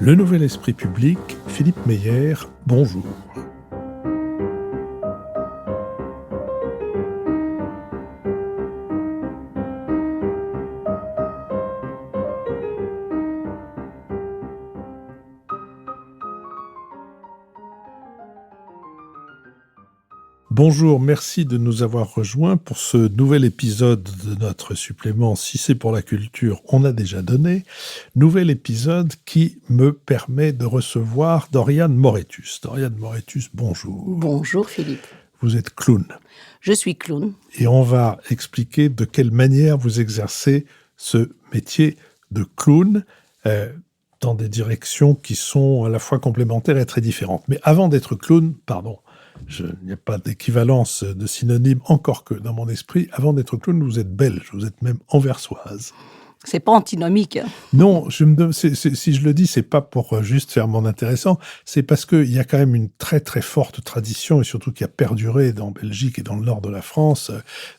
Le Nouvel Esprit Public, Philippe Meyer, bonjour. Bonjour, merci de nous avoir rejoints pour ce nouvel épisode de notre supplément Si c'est pour la culture, on a déjà donné. Nouvel épisode qui me permet de recevoir Doriane Moretus. Doriane Moretus, bonjour. Bonjour Philippe. Vous êtes clown. Je suis clown. Et on va expliquer de quelle manière vous exercez ce métier de clown dans des directions qui sont à la fois complémentaires et très différentes. Mais avant d'être clown, il n'y a pas d'équivalence de synonyme, encore que dans mon esprit, avant d'être clown, vous êtes belge, vous êtes même anversoise. C'est pas antinomique. Non, si je le dis, c'est pas pour juste faire mon intéressant, c'est parce qu'il y a quand même une très très forte tradition, et surtout qui a perduré dans Belgique et dans le nord de la France,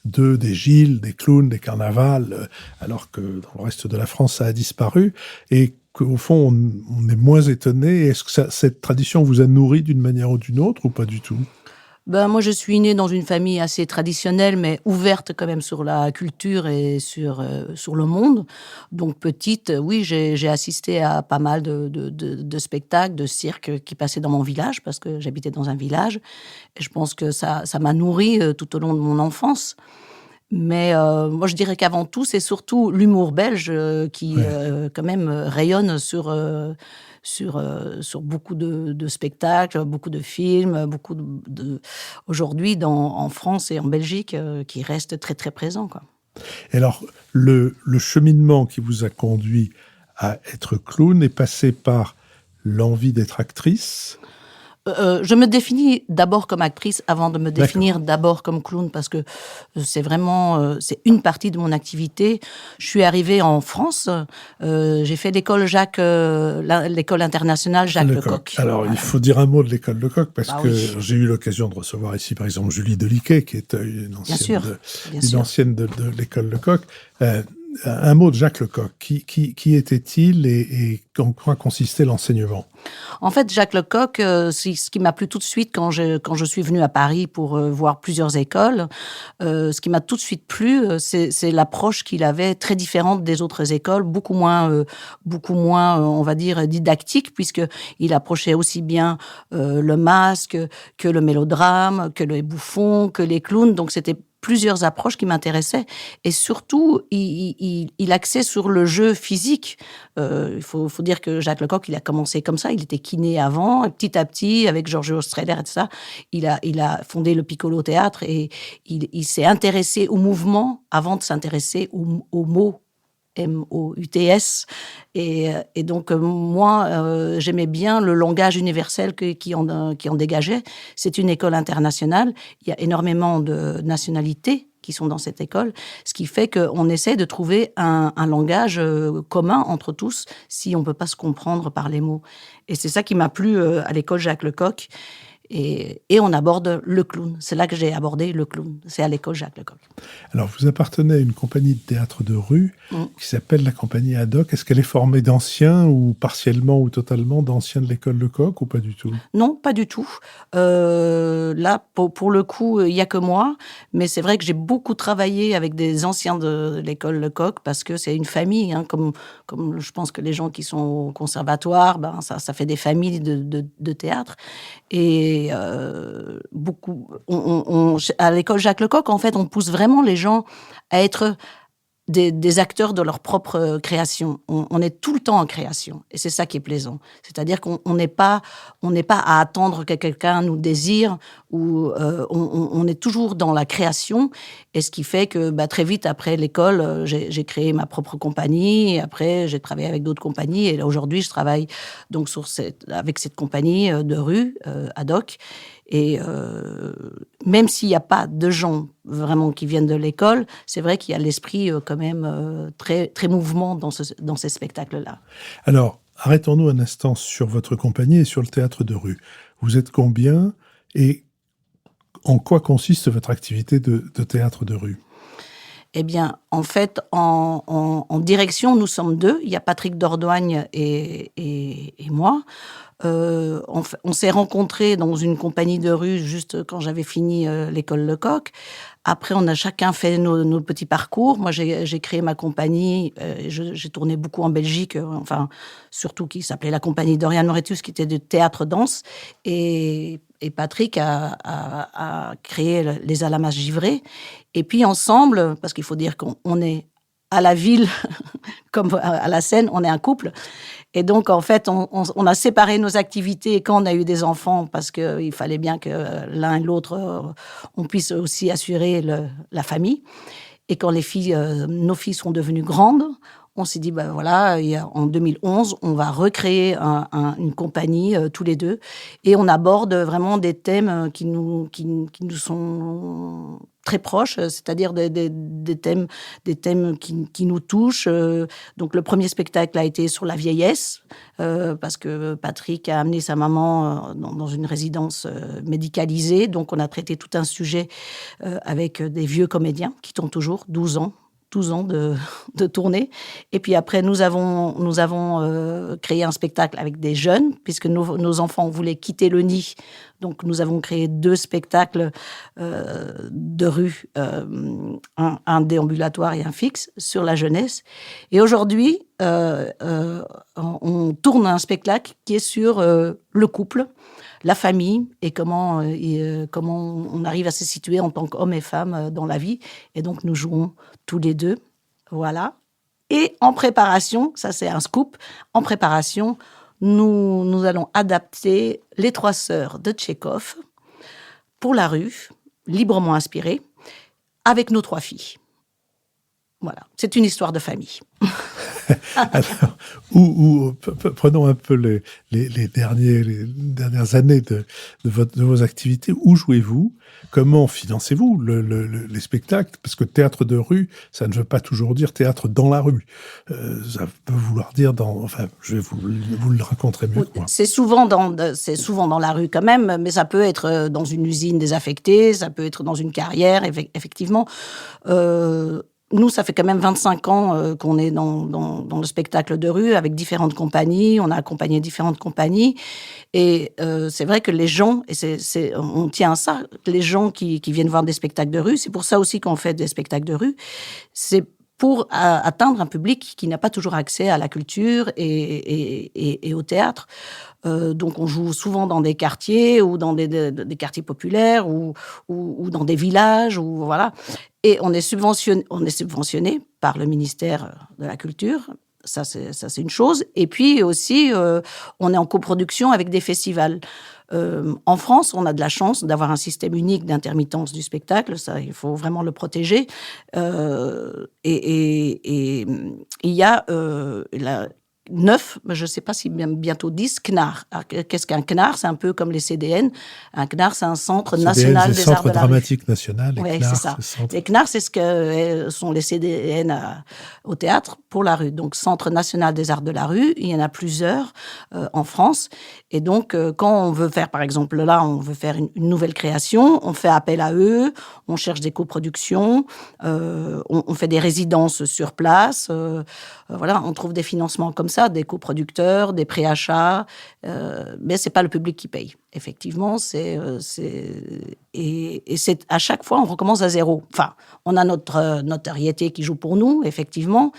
des gilles, des clowns, des carnavals, alors que dans le reste de la France, ça a disparu, et qu'au fond, on est moins étonné. Est-ce que cette tradition vous a nourri d'une manière ou d'une autre, ou pas du tout ? Moi, je suis née dans une famille assez traditionnelle, mais ouverte quand même sur la culture et sur le monde. Donc, petite, oui, j'ai assisté à pas mal de spectacles, de cirques qui passaient dans mon village, parce que j'habitais dans un village. Et je pense que ça m'a nourri tout au long de mon enfance. Mais moi, je dirais qu'avant tout, c'est surtout l'humour belge qui, quand même, rayonne sur beaucoup de spectacles, beaucoup de films, aujourd'hui en France et en Belgique, qui restent très, très présents, quoi. Et alors, le cheminement qui vous a conduit à être clown est passé par l'envie d'être actrice ? Je me définis d'abord comme actrice avant de me définir d'abord comme clown, parce que c'est vraiment c'est une partie de mon activité. Je suis arrivée en France, j'ai fait l'école l'école internationale Jacques Lecoq. Alors, voilà. Il faut dire un mot de l'école Lecoq, parce que j'ai eu l'occasion de recevoir ici, par exemple, Julie Deliquet, qui est une ancienne de l'école Lecoq. Un mot de Jacques Lecoq. Qui était-il et en quoi consistait l'enseignement ? En fait, Jacques Lecoq, c'est ce qui m'a plu tout de suite quand je suis venue à Paris pour voir plusieurs écoles. Ce qui m'a tout de suite plu, c'est l'approche qu'il avait, très différente des autres écoles, beaucoup moins, on va dire, didactique, puisqu'il approchait aussi bien le masque que le mélodrame, que les bouffons, que les clowns. Donc, c'était plusieurs approches qui m'intéressaient, et surtout, il axait sur le jeu physique. Il faut dire que Jacques Lecoq, il a commencé comme ça, il était kiné avant, et petit à petit, avec Giorgio Strehler et tout ça, il a fondé le Piccolo Théâtre, et il s'est intéressé au mouvement avant de s'intéresser aux mots. M-O-U-T-S. Et donc, moi, j'aimais bien le langage universel qui en dégageait. C'est une école internationale. Il y a énormément de nationalités qui sont dans cette école, ce qui fait qu'on essaie de trouver un langage commun entre tous, si on ne peut pas se comprendre par les mots. Et c'est ça qui m'a plu à l'école Jacques Lecoq. Et on aborde le clown. C'est là que j'ai abordé le clown. C'est à l'école Jacques Lecoq. Alors, vous appartenez à une compagnie de théâtre de rue qui s'appelle la compagnie Haddock. Est-ce qu'elle est formée d'anciens, ou partiellement ou totalement d'anciens de l'école Lecoq, ou pas du tout ? Non, pas du tout. Là, pour le coup, il n'y a que moi. Mais c'est vrai que j'ai beaucoup travaillé avec des anciens de l'école Lecoq, parce que c'est une famille. Hein, comme je pense que les gens qui sont au conservatoire, ça fait des familles de théâtre. Et beaucoup, à l'école Jacques Lecoq, en fait, on pousse vraiment les gens à être des acteurs de leur propre création. On est tout le temps en création, et c'est ça qui est plaisant. C'est-à-dire qu'on n'est pas à attendre que quelqu'un nous désire, ou on est toujours dans la création, et ce qui fait que très vite après l'école, j'ai créé ma propre compagnie, et après j'ai travaillé avec d'autres compagnies, et là, aujourd'hui je travaille donc avec cette compagnie de rue, Haddock. Et même s'il n'y a pas de gens vraiment qui viennent de l'école, c'est vrai qu'il y a l'esprit quand même très, très mouvement dans ces spectacles-là. Alors, arrêtons-nous un instant sur votre compagnie et sur le théâtre de rue. Vous êtes combien, et en quoi consiste votre activité de théâtre de rue ? Eh bien, en fait, en direction, nous sommes 2. Il y a Patrick Dordogne et moi. On s'est rencontrés dans une compagnie de rue juste quand j'avais fini l'école Lecoq. Après, on a chacun fait nos petits parcours. Moi, j'ai créé ma compagnie. J'ai tourné beaucoup en Belgique, enfin, surtout qui s'appelait la compagnie Dorian Moretus, qui était de théâtre-danse. Et Patrick a créé les Alamas Givré. Et puis, ensemble, parce qu'il faut dire qu'on est à la ville comme à la scène, on est un couple. Et donc, en fait, on a séparé nos activités quand on a eu des enfants parce qu'il fallait bien que l'un et l'autre, on puisse aussi assurer la famille. Et quand nos filles sont devenues grandes, on s'est dit, ben voilà, en 2011, on va recréer une compagnie tous les deux. Et on aborde vraiment des thèmes qui nous sont très proches, c'est-à-dire des thèmes qui nous touchent. Donc le premier spectacle a été sur la vieillesse, parce que Patrick a amené sa maman dans une résidence médicalisée. Donc on a traité tout un sujet avec des vieux comédiens qui tournent toujours, 12 ans de tournée. Et puis après, nous avons créé un spectacle avec des jeunes, puisque nos enfants voulaient quitter le nid. Donc nous avons créé 2 spectacles de rue, un déambulatoire et un fixe, sur la jeunesse. Et aujourd'hui, on tourne un spectacle qui est sur le couple, la famille et comment on arrive à se situer en tant qu'homme et femme dans la vie. Et donc, nous jouons tous les 2. Voilà. Et en préparation, ça c'est un scoop, en préparation, nous allons adapter Les 3 sœurs de Tchekhov pour la rue, librement inspirée, avec nos 3 filles. Voilà. C'est une histoire de famille. Alors, prenons un peu les dernières années de vos activités. Où jouez-vous? Comment financez-vous les spectacles? Parce que théâtre de rue, ça ne veut pas toujours dire théâtre dans la rue. Ça peut vouloir dire enfin, je vais vous le raconter mieux que moi. C'est souvent dans la rue quand même, mais ça peut être dans une usine désaffectée, ça peut être dans une carrière, effectivement. Nous, ça fait quand même 25 ans qu'on est dans le spectacle de rue avec différentes compagnies. On a accompagné différentes compagnies. Et c'est vrai que les gens, on tient à ça, les gens qui viennent voir des spectacles de rue, c'est pour ça aussi qu'on fait des spectacles de rue, c'est pour atteindre un public qui n'a pas toujours accès à la culture et au théâtre. Donc on joue souvent dans des quartiers ou dans des quartiers populaires ou dans des villages, ou voilà. Et on est subventionné par le ministère de la Culture. Ça, c'est une chose. Et puis aussi, on est en coproduction avec des festivals. En France, on a de la chance d'avoir un système unique d'intermittence du spectacle. Ça, il faut vraiment le protéger. Et il y a 9, je ne sais pas si bientôt 10 CNAR. Alors, qu'est-ce qu'un CNAR? C'est un peu comme les CDN. Un CNAR, c'est un centre national des arts de la rue. Centre dramatique national. Oui, c'est ça. Les CNAR, c'est ce que sont les CDN au théâtre pour la rue. Donc, Centre national des arts de la rue, il y en a plusieurs en France. Et donc, quand on veut faire, par exemple, là, on veut faire une nouvelle création, on fait appel à eux, on cherche des coproductions, on fait des résidences sur place. Voilà, on trouve des financements comme ça, des coproducteurs, des préachats, mais c'est pas le public qui paye. Effectivement, et c'est à chaque fois on recommence à zéro. Enfin, on a notre notoriété qui joue pour nous, effectivement,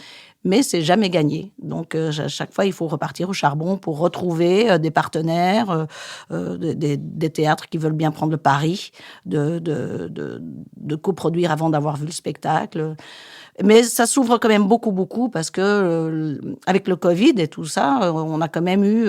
mais c'est jamais gagné. Donc à chaque fois, il faut repartir au charbon pour retrouver des partenaires, des théâtres qui veulent bien prendre le pari de coproduire avant d'avoir vu le spectacle. Mais ça s'ouvre quand même beaucoup parce que avec le Covid et tout ça, on a quand même eu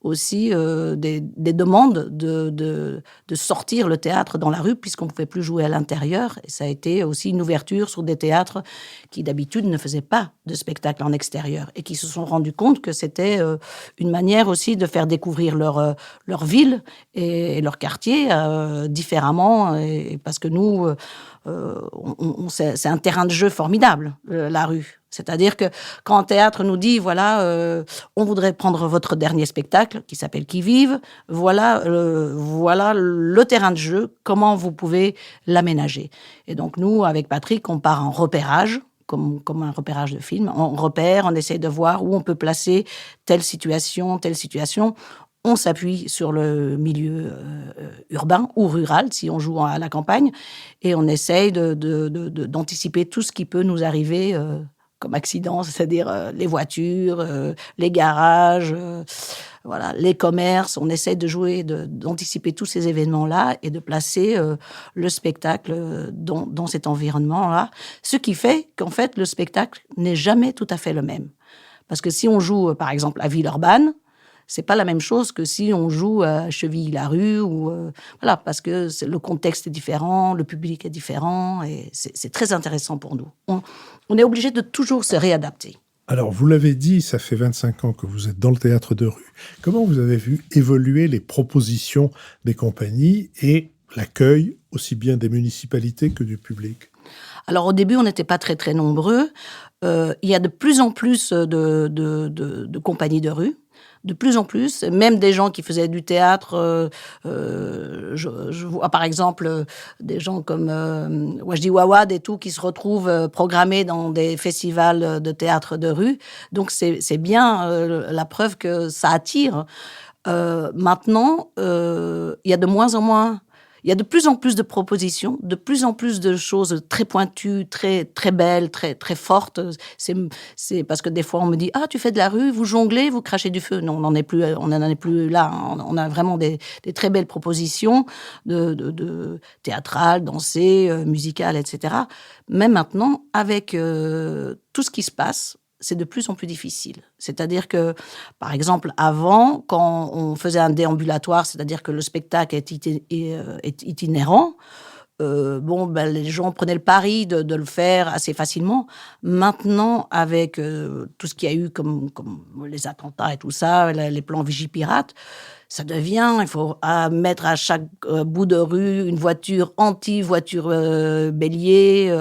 aussi des demandes de sortir le théâtre dans la rue puisqu'on ne pouvait plus jouer à l'intérieur. Et ça a été aussi une ouverture sur des théâtres qui d'habitude ne faisaient pas de spectacle spectacle en extérieur et qui se sont rendus compte que c'était une manière aussi de faire découvrir leur ville et leur quartier différemment. Et parce que nous, c'est un terrain de jeu formidable, la rue. C'est-à-dire que quand un théâtre nous dit, voilà, on voudrait prendre votre dernier spectacle, qui s'appelle Qui vive, voilà le terrain de jeu, comment vous pouvez l'aménager. Et donc nous, avec Patrick, on part en repérage, comme un repérage de film. On repère, on essaie de voir où on peut placer telle situation. On s'appuie sur le milieu urbain ou rural, si on joue à la campagne, et on essaye d'anticiper tout ce qui peut nous arriver comme accident, c'est-à-dire les voitures, les garages, voilà, les commerces. On essaie de jouer, d'anticiper tous ces événements-là et de placer le spectacle dans cet environnement-là. Ce qui fait qu'en fait, le spectacle n'est jamais tout à fait le même. Parce que si on joue, par exemple, à Villeurbanne, c'est pas la même chose que si on joue à Chevilly-la-Rue ou voilà, parce que le contexte est différent, le public est différent et c'est très intéressant pour nous. On est obligé de toujours se réadapter. Alors, vous l'avez dit, ça fait 25 ans que vous êtes dans le théâtre de rue. Comment vous avez vu évoluer les propositions des compagnies et l'accueil aussi bien des municipalités que du public? Alors, au début, on n'était pas très, très nombreux. Il y a de plus en plus de compagnies de rue. De plus en plus, même des gens qui faisaient du théâtre, je vois par exemple des gens comme Wajdi Wawad et tout, qui se retrouvent programmés dans des festivals de théâtre de rue. Donc c'est bien la preuve que ça attire. Maintenant, il y a de moins en moins... Il y a de plus en plus de propositions, de plus en plus de choses très pointues, très, très belles, très, très fortes. C'est parce que des fois, on me dit « Ah, tu fais de la rue, vous jonglez, vous crachez du feu. » Non, on n'en est plus là. On a vraiment des très belles propositions de théâtrales, dansées, musicales, etc. Mais maintenant, avec tout ce qui se passe, c'est de plus en plus difficile. C'est-à-dire que, par exemple, avant, quand on faisait un déambulatoire, c'est-à-dire que le spectacle est itinérant, les gens prenaient le pari de le faire assez facilement. Maintenant, avec tout ce qu'il y a eu comme les attentats et tout ça, les plans Vigipirate, ça devient, il faut mettre à chaque bout de rue une voiture anti-voiture bélier.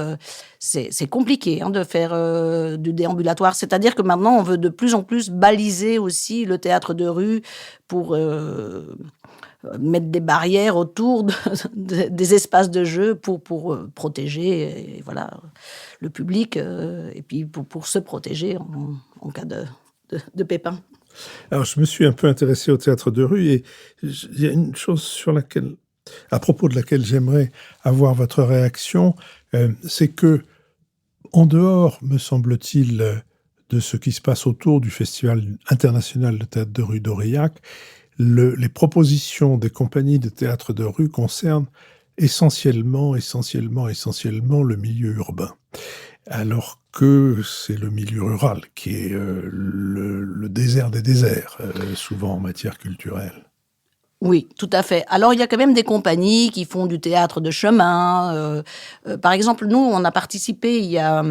C'est compliqué de faire du déambulatoire. C'est-à-dire que maintenant, on veut de plus en plus baliser aussi le théâtre de rue pour mettre des barrières autour des espaces de jeu pour protéger voilà, le public et puis pour se protéger en cas de pépin. Alors, je me suis un peu intéressé au théâtre de rue et il y a une chose à propos de laquelle j'aimerais avoir votre réaction, c'est que, en dehors, me semble-t-il, de ce qui se passe autour du Festival international de théâtre de rue d'Aurillac, les propositions des compagnies de théâtre de rue concernent essentiellement le milieu urbain. Alors que c'est le milieu rural qui est le désert des déserts, souvent en matière culturelle. Oui, tout à fait. Alors, il y a quand même des compagnies qui font du théâtre de chemin. Par exemple, nous, on a participé il y a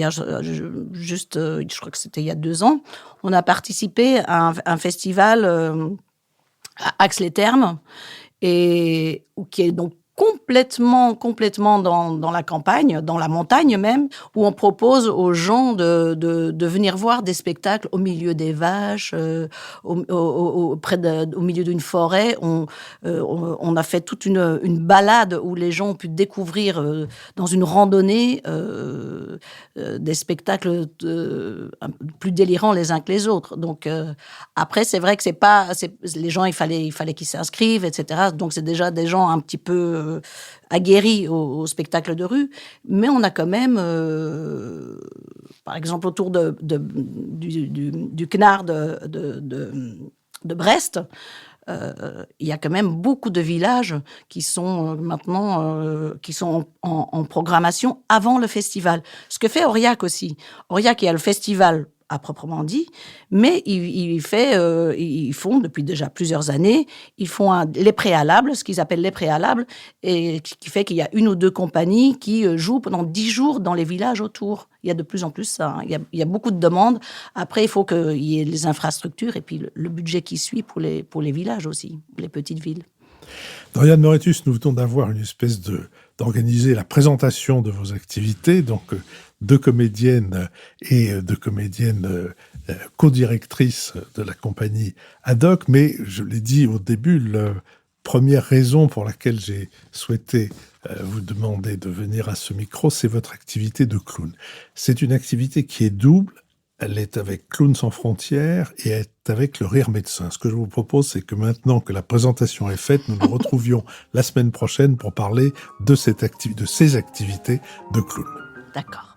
je crois que c'était il y a 2 ans, on a participé à un festival à Ax-les-Thermes, qui est donc complètement dans la campagne, dans la montagne même, où on propose aux gens de venir voir des spectacles au milieu des vaches, au milieu d'une forêt. On a fait toute une balade où les gens ont pu découvrir dans une randonnée des spectacles plus délirants les uns que les autres. Donc après, c'est vrai que les gens, il fallait qu'ils s'inscrivent, etc. Donc c'est déjà des gens un petit peu aguerris au spectacle de rue, mais on a quand même, par exemple, autour du CNAR de Brest, il y a quand même beaucoup de villages qui sont maintenant en programmation avant le festival. Ce que fait Aurillac aussi. Aurillac, il y a le festival à proprement dit, mais ils font depuis déjà plusieurs années, ils font les préalables, ce qu'ils appellent les préalables, et qui fait qu'il y a 1 ou 2 compagnies qui jouent pendant 10 jours dans les villages autour. Il y a de plus en plus ça, hein. Il y a beaucoup de demandes. Après, il faut qu'il y ait les infrastructures et puis le budget qui suit pour les villages aussi, les petites villes. Doriane Moretus, nous venons d'avoir une espèce d'organiser la présentation de vos activités, donc 2 comédiennes et 2 comédiennes co-directrices de la compagnie Haddock, mais je l'ai dit au début, la première raison pour laquelle j'ai souhaité vous demander de venir à ce micro, c'est votre activité de clown. C'est une activité qui est double. Elle est avec Clowns sans frontières et est avec le Rire Médecin. Ce que je vous propose, c'est que maintenant que la présentation est faite, nous nous retrouvions la semaine prochaine pour parler de ces activités de clown. D'accord.